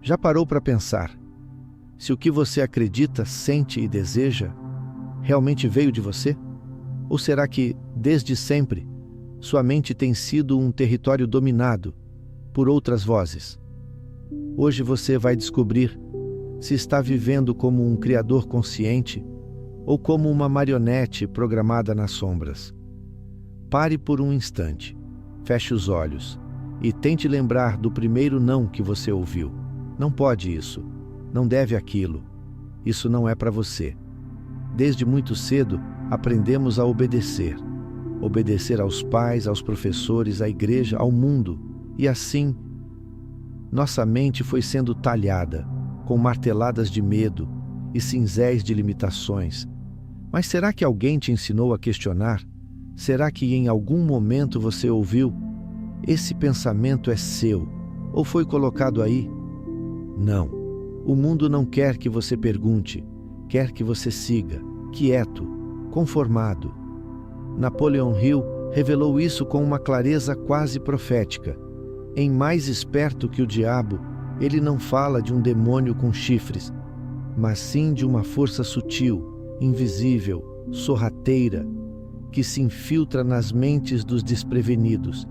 Já parou para pensar se o que você acredita, sente e deseja realmente veio de você? Ou será que, desde sempre, sua mente tem sido um território dominado por outras vozes? Hoje você vai descobrir se está vivendo como um criador consciente ou como uma marionete programada nas sombras. Pare por um instante, feche os olhos e tente lembrar do primeiro não que você ouviu. Não pode isso, não deve aquilo, isso não é para você. Desde muito cedo aprendemos a obedecer. Obedecer aos pais, aos professores, à igreja, ao mundo. E assim, nossa mente foi sendo talhada, com marteladas de medo e cinzéis de limitações. Mas será que alguém te ensinou a questionar? Será que em algum momento você ouviu: esse pensamento é seu, ou foi colocado aí? Não. O mundo não quer que você pergunte, quer que você siga, quieto, conformado. Napoleon Hill revelou isso com uma clareza quase profética. Em Mais Esperto que o Diabo, ele não fala de um demônio com chifres, mas sim de uma força sutil, invisível, sorrateira, que se infiltra nas mentes dos desprevenidos.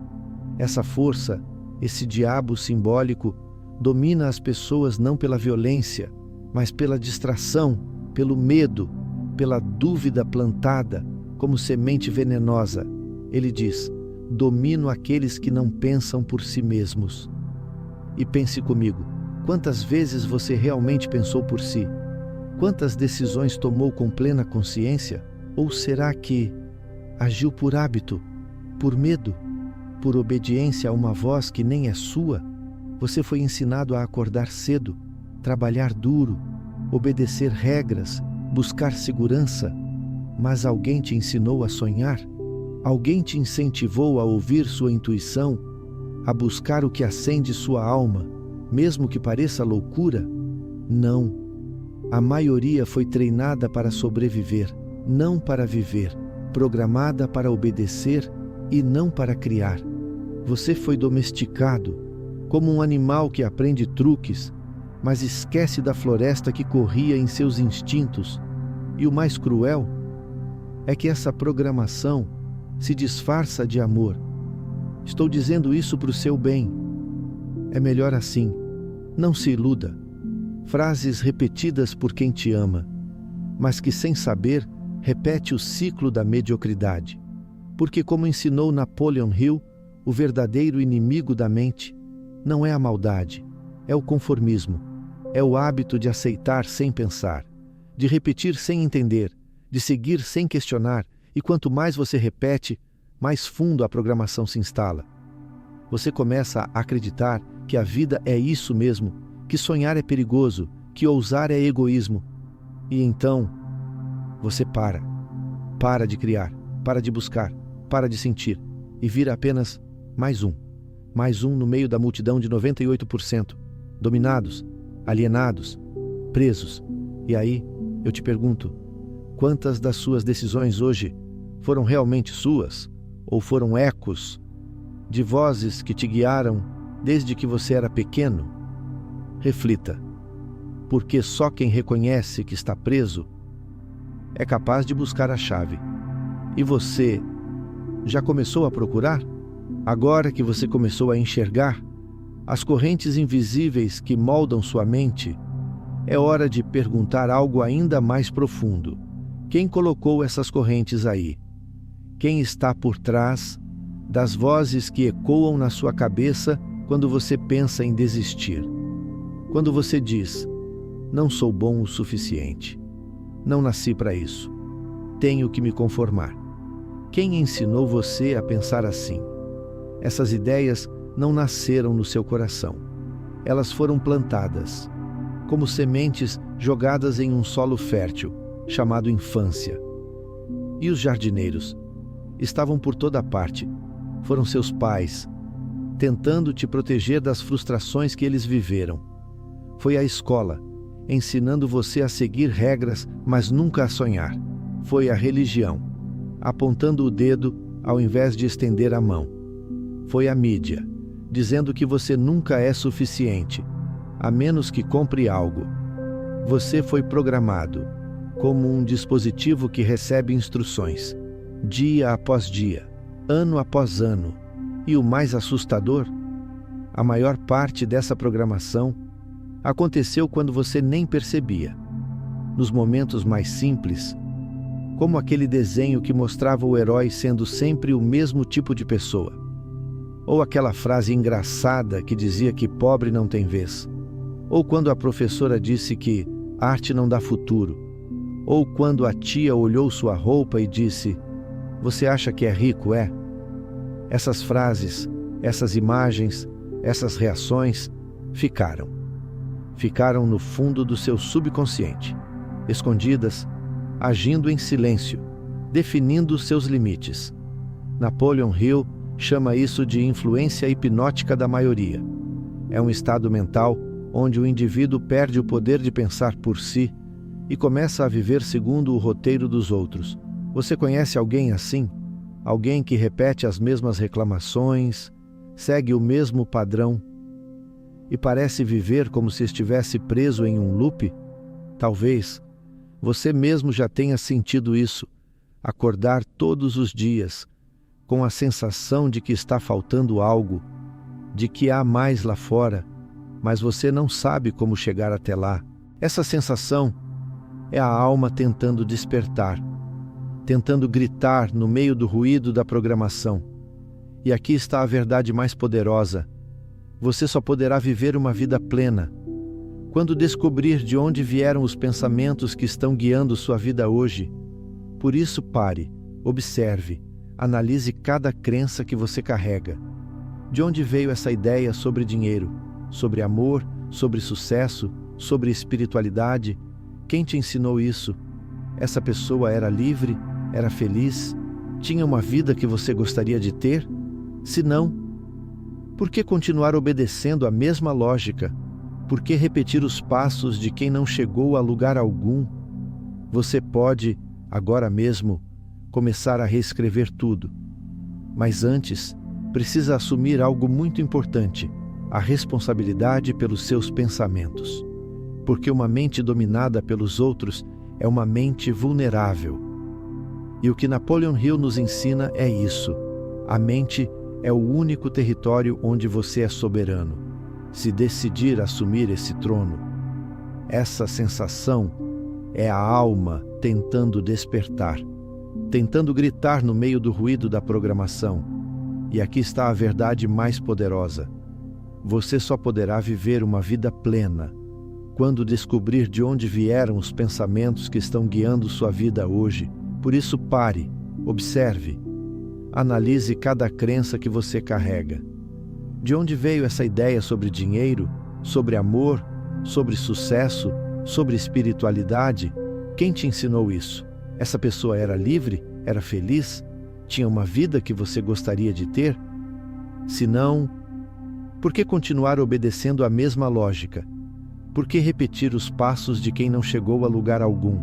Essa força, esse diabo simbólico, domina as pessoas não pela violência, mas pela distração, pelo medo, pela dúvida plantada como semente venenosa. Ele diz: domino aqueles que não pensam por si mesmos. E pense comigo, quantas vezes você realmente pensou por si? Quantas decisões tomou com plena consciência? Ou será que agiu por hábito, por medo, por obediência a uma voz que nem é sua? Você foi ensinado a acordar cedo, trabalhar duro, obedecer regras, buscar segurança, mas alguém te ensinou a sonhar? Alguém te incentivou a ouvir sua intuição, a buscar o que acende sua alma, mesmo que pareça loucura? Não. A maioria foi treinada para sobreviver, não para viver, programada para obedecer e não para criar. Você foi domesticado, como um animal que aprende truques, mas esquece da floresta que corria em seus instintos. E o mais cruel é que essa programação se disfarça de amor. Estou dizendo isso para o seu bem. É melhor assim. Não se iluda. Frases repetidas por quem te ama, mas que sem saber repete o ciclo da mediocridade. Porque, como ensinou Napoleon Hill, o verdadeiro inimigo da mente não é a maldade, é o conformismo, é o hábito de aceitar sem pensar, de repetir sem entender, de seguir sem questionar, e quanto mais você repete, mais fundo a programação se instala. Você começa a acreditar que a vida é isso mesmo, que sonhar é perigoso, que ousar é egoísmo. E então, você para de criar, para de buscar, para de sentir, e vira apenas mais um no meio da multidão de 98%, dominados, alienados, presos. E aí, eu te pergunto, quantas das suas decisões hoje foram realmente suas? Ou foram ecos de vozes que te guiaram desde que você era pequeno? Reflita, porque só quem reconhece que está preso é capaz de buscar a chave. E você já começou a procurar? Agora que você começou a enxergar as correntes invisíveis que moldam sua mente, é hora de perguntar algo ainda mais profundo. Quem colocou essas correntes aí? Quem está por trás das vozes que ecoam na sua cabeça quando você pensa em desistir? Quando você diz: não sou bom o suficiente, não nasci para isso, tenho que me conformar. Quem ensinou você a pensar assim? Essas ideias não nasceram no seu coração. Elas foram plantadas, como sementes jogadas em um solo fértil, chamado infância. E os jardineiros? Estavam por toda parte. Foram seus pais, tentando te proteger das frustrações que eles viveram. Foi a escola, ensinando você a seguir regras, mas nunca a sonhar. Foi a religião, apontando o dedo ao invés de estender a mão. Foi a mídia, dizendo que você nunca é suficiente, a menos que compre algo. Você foi programado como um dispositivo que recebe instruções, dia após dia, ano após ano. E o mais assustador, a maior parte dessa programação aconteceu quando você nem percebia. Nos momentos mais simples, como aquele desenho que mostrava o herói sendo sempre o mesmo tipo de pessoa. Ou aquela frase engraçada que dizia que pobre não tem vez. Ou quando a professora disse que arte não dá futuro. Ou quando a tia olhou sua roupa e disse: "Você acha que é rico, é?" Essas frases, essas imagens, essas reações ficaram no fundo do seu subconsciente, escondidas, agindo em silêncio, definindo seus limites. Napoleon Hill chama isso de influência hipnótica da maioria. É um estado mental onde o indivíduo perde o poder de pensar por si e começa a viver segundo o roteiro dos outros. Você conhece alguém assim? Alguém que repete as mesmas reclamações, segue o mesmo padrão e parece viver como se estivesse preso em um loop? Talvez você mesmo já tenha sentido isso, acordar todos os dias com a sensação de que está faltando algo, de que há mais lá fora, mas você não sabe como chegar até lá. Essa sensação é a alma tentando despertar, tentando gritar no meio do ruído da programação. E aqui está a verdade mais poderosa: você só poderá viver uma vida plena quando descobrir de onde vieram os pensamentos que estão guiando sua vida hoje. Por isso, pare, observe, analise cada crença que você carrega. De onde veio essa ideia sobre dinheiro, sobre amor, sobre sucesso, sobre espiritualidade? Quem te ensinou isso? Essa pessoa era livre? Era feliz? Tinha uma vida que você gostaria de ter? Se não, por que continuar obedecendo a mesma lógica? Por que repetir os passos de quem não chegou a lugar algum? Você pode, agora mesmo, começar a reescrever tudo. Mas antes, precisa assumir algo muito importante: a responsabilidade pelos seus pensamentos. Porque uma mente dominada pelos outros é uma mente vulnerável. E o que Napoleon Hill nos ensina é isso: a mente é o único território onde você é soberano. Se decidir assumir esse trono, essa sensação é a alma tentando despertar, tentando gritar no meio do ruído da programação. E aqui está a verdade mais poderosa: você só poderá viver uma vida plena quando descobrir de onde vieram os pensamentos que estão guiando sua vida hoje. Por isso, pare, observe, analise cada crença que você carrega. De onde veio essa ideia sobre dinheiro, sobre amor, sobre sucesso, sobre espiritualidade? Quem te ensinou isso? Essa pessoa era livre? Era feliz? Tinha uma vida que você gostaria de ter? Se não, por que continuar obedecendo a mesma lógica? Por que repetir os passos de quem não chegou a lugar algum?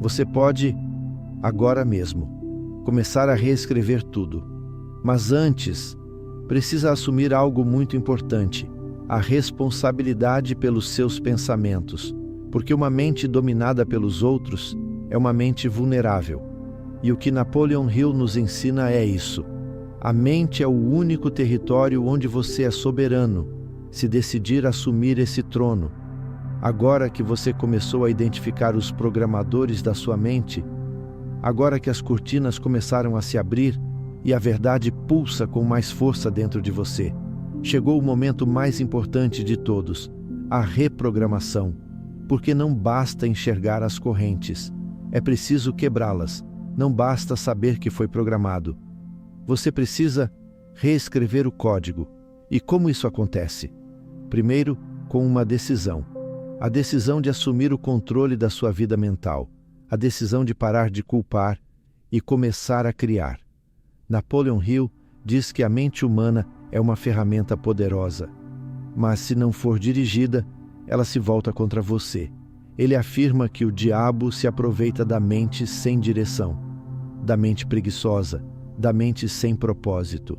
Você pode, agora mesmo, começar a reescrever tudo. Mas antes, precisa assumir algo muito importante: a responsabilidade pelos seus pensamentos. Porque uma mente dominada pelos outros é uma mente vulnerável. E o que Napoleon Hill nos ensina é isso: a mente é o único território onde você é soberano, se decidir assumir esse trono. Agora que você começou a identificar os programadores da sua mente, agora que as cortinas começaram a se abrir e a verdade pulsa com mais força dentro de você, chegou o momento mais importante de todos: a reprogramação. Porque não basta enxergar as correntes, é preciso quebrá-las. Não basta saber que foi programado. Você precisa reescrever o código. E como isso acontece? Primeiro, com uma decisão. A decisão de assumir o controle da sua vida mental. A decisão de parar de culpar e começar a criar. Napoleon Hill diz que a mente humana é uma ferramenta poderosa, mas se não for dirigida, ela se volta contra você. Ele afirma que o diabo se aproveita da mente sem direção, da mente preguiçosa, da mente sem propósito.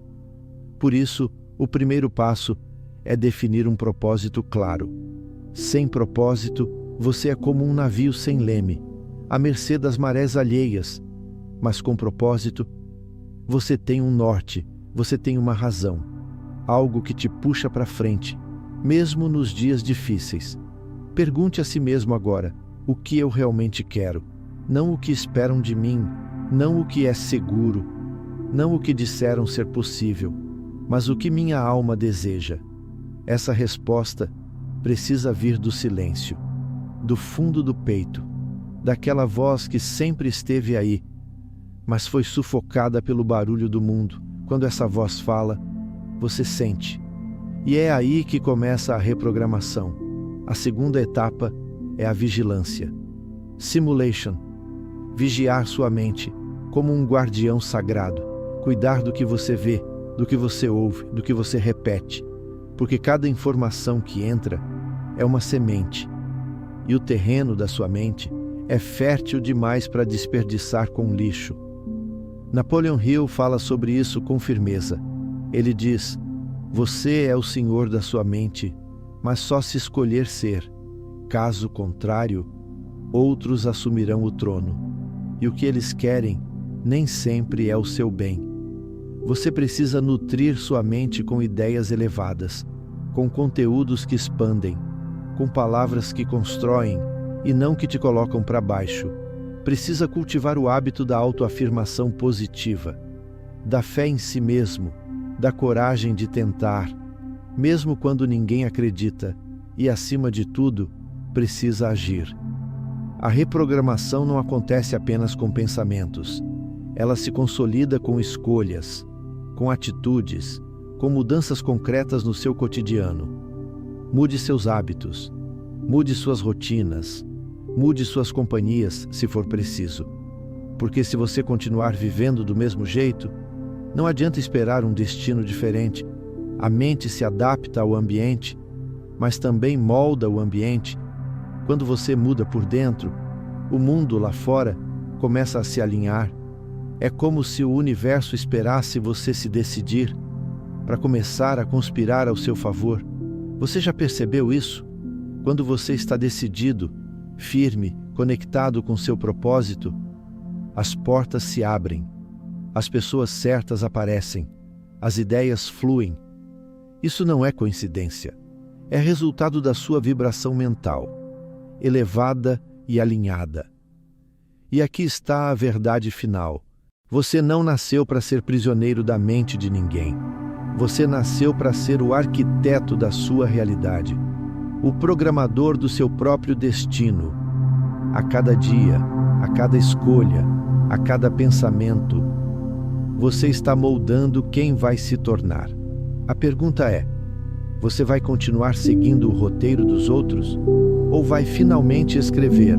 Por isso, o primeiro passo é definir um propósito claro. Sem propósito, você é como um navio sem leme, à mercê das marés alheias. Mas com propósito, você tem um norte, você tem uma razão, algo que te puxa para frente, mesmo nos dias difíceis. Pergunte a si mesmo agora: o que eu realmente quero? Não o que esperam de mim, não o que é seguro, não o que disseram ser possível, mas o que minha alma deseja. Essa resposta precisa vir do silêncio, do fundo do peito, daquela voz que sempre esteve aí, mas foi sufocada pelo barulho do mundo. Quando essa voz fala, você sente. E é aí que começa a reprogramação. A segunda etapa é a vigilância. Simulation. Vigiar sua mente como um guardião sagrado. Cuidar do que você vê, do que você ouve, do que você repete. Porque cada informação que entra é uma semente. E o terreno da sua mente é fértil demais para desperdiçar com lixo. Napoleon Hill fala sobre isso com firmeza. Ele diz: você é o senhor da sua mente, mas só se escolher ser. Caso contrário, outros assumirão o trono. E o que eles querem nem sempre é o seu bem. Você precisa nutrir sua mente com ideias elevadas, com conteúdos que expandem, com palavras que constroem e não que te colocam para baixo. Precisa cultivar o hábito da autoafirmação positiva, da fé em si mesmo, da coragem de tentar, mesmo quando ninguém acredita, e, acima de tudo, precisa agir. A reprogramação não acontece apenas com pensamentos. Ela se consolida com escolhas, com atitudes, com mudanças concretas no seu cotidiano. Mude seus hábitos, mude suas rotinas, mude suas companhias, se for preciso. Porque se você continuar vivendo do mesmo jeito, não adianta esperar um destino diferente. A mente se adapta ao ambiente, mas também molda o ambiente. Quando você muda por dentro, o mundo lá fora começa a se alinhar. É como se o universo esperasse você se decidir para começar a conspirar ao seu favor. Você já percebeu isso? Quando você está decidido, firme, conectado com seu propósito, as portas se abrem, as pessoas certas aparecem, as ideias fluem. Isso não é coincidência. É resultado da sua vibração mental, elevada e alinhada. E aqui está a verdade final. Você não nasceu para ser prisioneiro da mente de ninguém. Você nasceu para ser o arquiteto da sua realidade, o programador do seu próprio destino. A cada dia, a cada escolha, a cada pensamento, você está moldando quem vai se tornar. A pergunta é: você vai continuar seguindo o roteiro dos outros? Ou vai finalmente escrever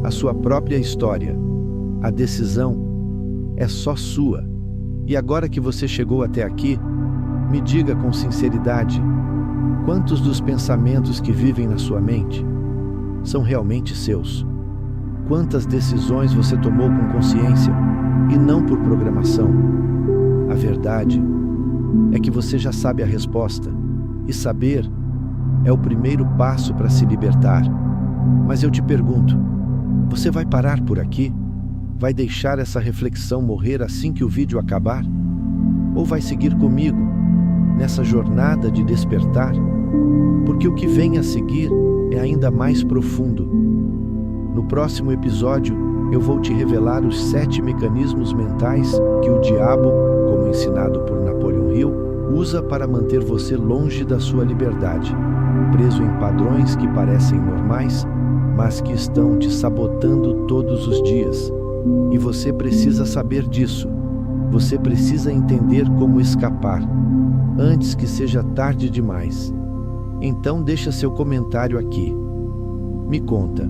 a sua própria história? A decisão é só sua. E agora que você chegou até aqui, me diga com sinceridade: quantos dos pensamentos que vivem na sua mente são realmente seus? Quantas decisões você tomou com consciência e não por programação? A verdade é que você já sabe a resposta, e saber é o primeiro passo para se libertar. Mas eu te pergunto: você vai parar por aqui? Vai deixar essa reflexão morrer assim que o vídeo acabar? Ou vai seguir comigo nessa jornada de despertar? Porque o que vem a seguir é ainda mais profundo. No próximo episódio, eu vou te revelar os 7 mecanismos mentais que o diabo, como ensinado por Napoleon Hill, usa para manter você longe da sua liberdade, preso em padrões que parecem normais, mas que estão te sabotando todos os dias. E você precisa saber disso. Você precisa entender como escapar, antes que seja tarde demais. Então deixa seu comentário aqui. Me conta,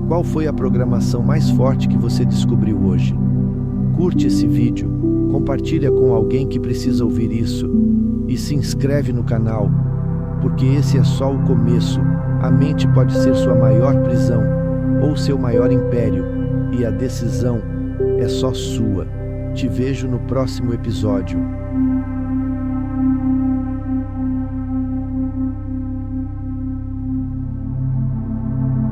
qual foi a programação mais forte que você descobriu hoje? Curte esse vídeo, compartilha com alguém que precisa ouvir isso e se inscreve no canal, porque esse é só o começo. A mente pode ser sua maior prisão ou seu maior império, e a decisão é só sua. Te vejo no próximo episódio.